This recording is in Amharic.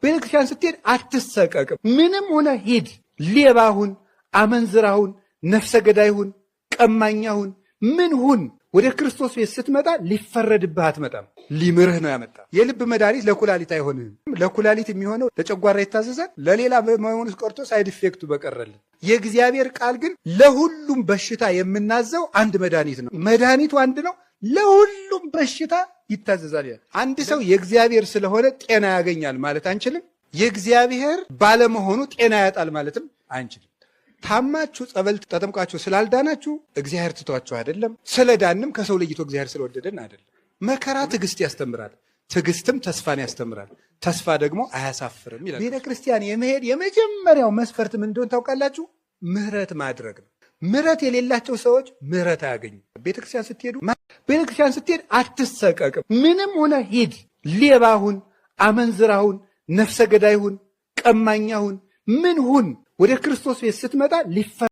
ቤተክርስቲያን ስትሄድ አትሰቀቅም። ምንም ሆነ ሂድ፣ ሌባሁን፣ አመንዝራሁን፣ ነፍሰ ገዳይሁን፣ ቀማኛሁን፣ ምን ሁን፣ ወደ ክርስቶስ ቤት ስትመጣ ሊፈረድብህ አትመጣም። ሊምርህ ነው ያመጣ። የልብ መድኃኒት ለኩላሊት አይሆንም። ለኩላሊት የሚሆነው ለጨጓራ ይታዘዛል። ለሌላ በመሆኑስ ቀርቶ ሳይድ ኢፌክቱ በቀረልን። የእግዚአብሔር ቃል ግን ለሁሉም በሽታ የምናዘው አንድ መድኃኒት ነው። መድኃኒቱ አንድ ነው፣ ለሁሉም በሽታ ይታዘዛል። አንድ ሰው የእግዚአብሔር ስለሆነ ጤና ያገኛል ማለት አንችልም። የእግዚአብሔር ባለመሆኑ ጤና ያጣል ማለትም አንችልም። ታማችሁ ጸበል ተጠምቃችሁ ስላልዳናችሁ እግዚአብሔር ትቷችሁ አይደለም። ስለዳንም ከሰው ለይቶ እግዚአብሔር ስለወደደን አይደለም። መከራ ትዕግስት ያስተምራል፣ ትዕግስትም ተስፋን ያስተምራል፣ ተስፋ ደግሞ አያሳፍርም ይላል። ቤተ ክርስቲያን የመሄድ የመጀመሪያው መስፈርት ምን እንደሆነ ታውቃላችሁ? ምህረት ማድረግ ነው። ምህረት የሌላቸው ሰዎች ምህረት አያገኙም። ቤተክርስቲያን ስትሄድ አትሰቀቅም። ምንም ሆነ ሂድ፣ ሌባሁን፣ አመንዝራሁን፣ ነፍሰ ገዳይሁን፣ ቀማኛሁን፣ ምን ሁን፣ ወደ ክርስቶስ ቤት ስትመጣ